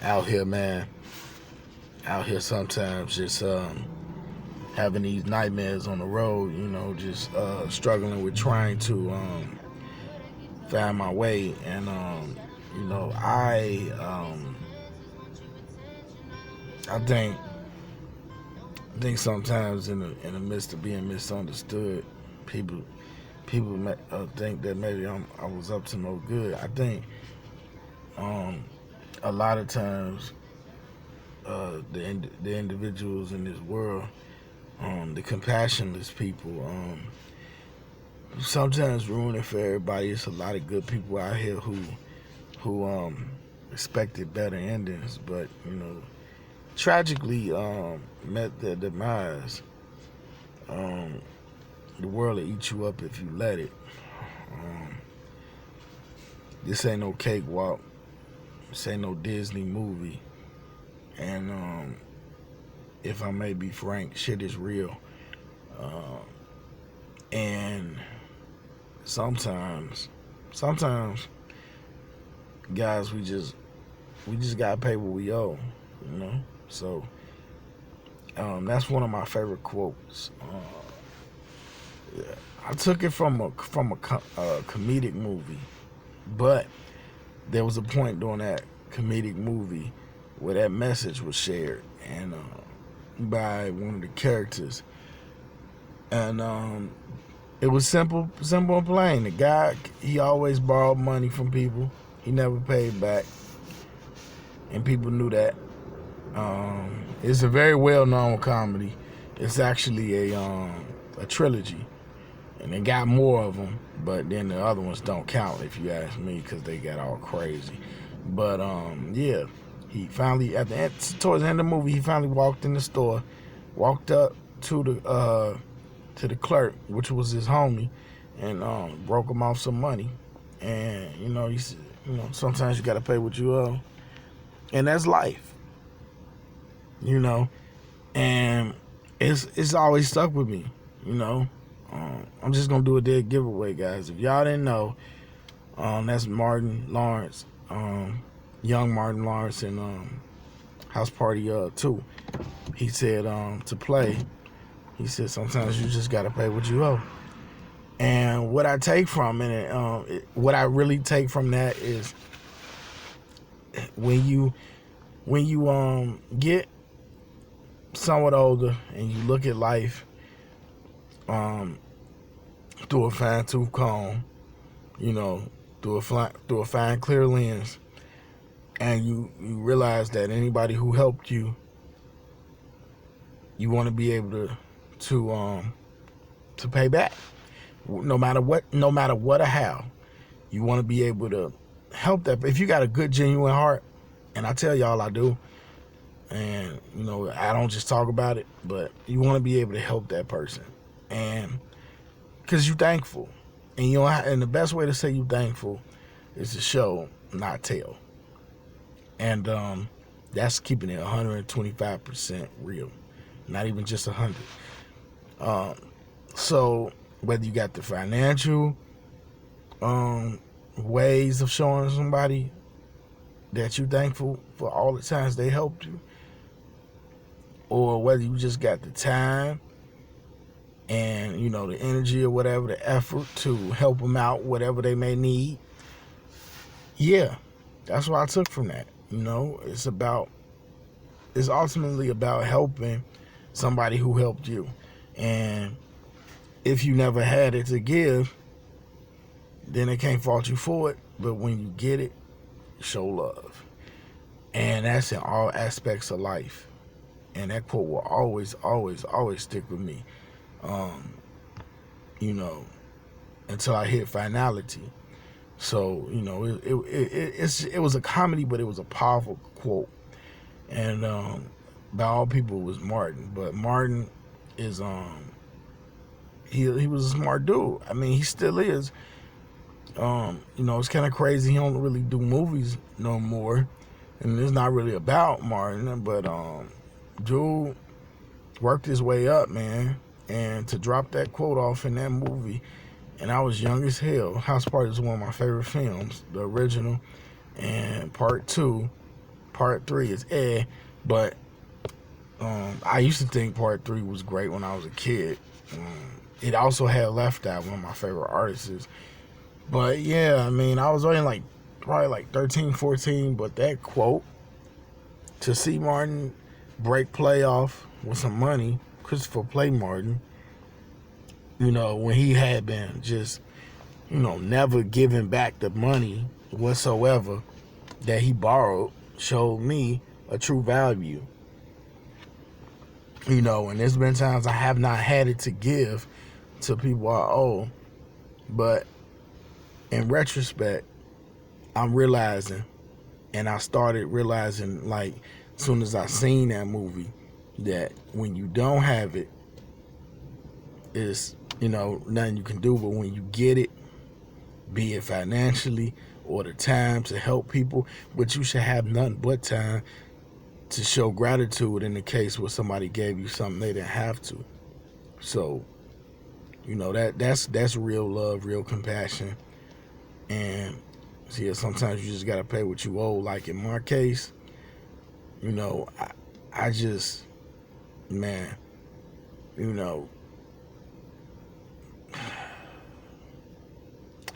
Out here, man. Out here sometimes just having these nightmares on the road, just struggling with trying to find my way. And, you know, I, um, I think sometimes in the midst of being misunderstood, people think that maybe I was up to no good. I think um, a lot of times the individuals in this world, the compassionless people, sometimes ruin it for everybody. It's a lot of good people out here who expected better endings, but tragically met their demise. Um, the world will eat you up if you let it. Um, this ain't no cakewalk. This ain't no Disney movie. And if I may be frank, shit is real. Uh, and sometimes, guys, we just gotta pay what we owe. You know. So that's one of my favorite quotes. Yeah. I took it from a comedic movie, but there was a point during that comedic movie where that message was shared and by one of the characters, and it was simple and plain. The guy, he always borrowed money from people. He never paid back, and people knew that. It's a very well known comedy. It's actually a trilogy, and they got more of them, but then the other ones don't count if you ask me, because they got all crazy. But yeah, he finally towards the end of the movie, he finally walked in the store, walked up to the clerk, which was his homie, and broke him off some money. And he said, sometimes you gotta pay what you owe, and that's life. You know, and it's always stuck with me. You know, I'm just gonna do a dead giveaway, guys. If y'all didn't know, that's Martin Lawrence, young Martin Lawrence in House Party 2. He said to play. He said sometimes you just gotta pay what you owe. And what I take from it, what I really take from that is when you get somewhat older and you look at life um, through a fine tooth comb, you know, through a fine clear lens, and you realize that anybody who helped you, you want to be able to pay back, no matter what or how. You want to be able to help that. If you got a good, genuine heart, and I tell y'all I do, and I don't just talk about it, but you want to be able to help that person, and because you're thankful, and and the best way to say you're thankful is to show, not tell, and that's keeping it 125% real, not even just 100. So whether you got the financial ways of showing somebody that you're thankful for all the times they helped you, or whether you just got the time and the energy or whatever, the effort to help them out, whatever they may need. Yeah, that's what I took from that. It's ultimately about helping somebody who helped you, and if you never had it to give, then they can't fault you for it. But when you get it, show love, and that's in all aspects of life. And that quote will always, always, always stick with me, um, you know, until I hit finality. So, it was a comedy, but it was a powerful quote. And by all people, it was Martin. But Martin is, he was a smart dude. I mean, he still is. It's kind of crazy. He don't really do movies no more. And it's not really about Martin, but dude worked his way up, man. And to drop that quote off in that movie, and I was young as hell. House Party is one of my favorite films, the original, and part Part 3 is but I used to think Part 3 was great when I was a kid. It also had Left Eye, one of my favorite artists. But yeah, I mean, I was only probably like 13, 14, but that quote, to see Martin break playoff with some money, Christopher Play Martin, when he had been just, never giving back the money whatsoever that he borrowed, showed me a true value. And there's been times I have not had it to give to people I owe, but in retrospect, I'm realizing, and I started realizing, like, as soon as I seen that movie, that when you don't have it, it's, nothing you can do. But when you get it, be it financially or the time to help people, but you should have nothing but time to show gratitude in the case where somebody gave you something they didn't have to. So, that's real love, real compassion. And see, sometimes you just gotta pay what you owe. Like in my case, I just, man,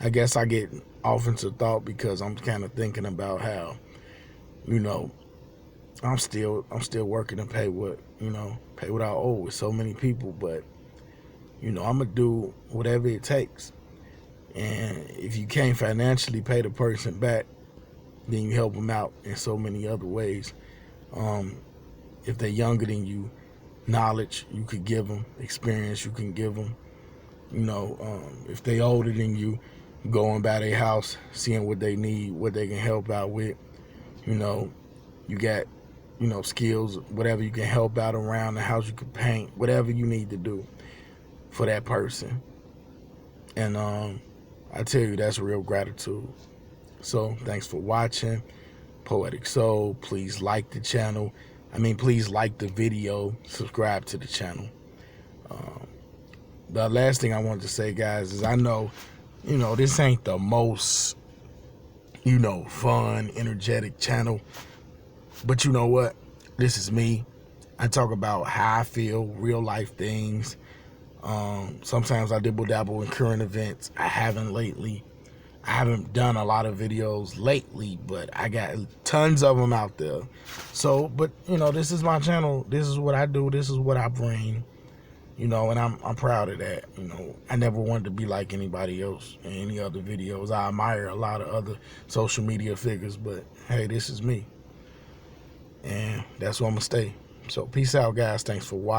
I guess I get off into thought because I'm kind of thinking about how, I'm still working to pay what I owe with so many people, but I'm gonna do whatever it takes. And if you can't financially pay the person back, then you help them out in so many other ways. If they're younger than you, knowledge you could give them, experience you can give them. If they older than you, going by their house, seeing what they need, what they can help out with. You got, skills, whatever you can help out around the house, you can paint, whatever you need to do for that person. And I tell you, that's real gratitude. So thanks for watching Poetic Soul. Please like the channel. Please like the video, subscribe to the channel. The last thing I wanted to say, guys, is I know, this ain't the most, fun, energetic channel. But you know what? This is me. I talk about how I feel, real life things. Sometimes I dibble dabble in current events. I haven't lately. I haven't done a lot of videos lately, but I got tons of them out there. So, but this is my channel. This is what I do. This is what I bring. And I'm proud of that. I never wanted to be like anybody else in any other videos. I admire a lot of other social media figures, but hey, this is me. And that's where I'm gonna stay. So peace out, guys. Thanks for watching.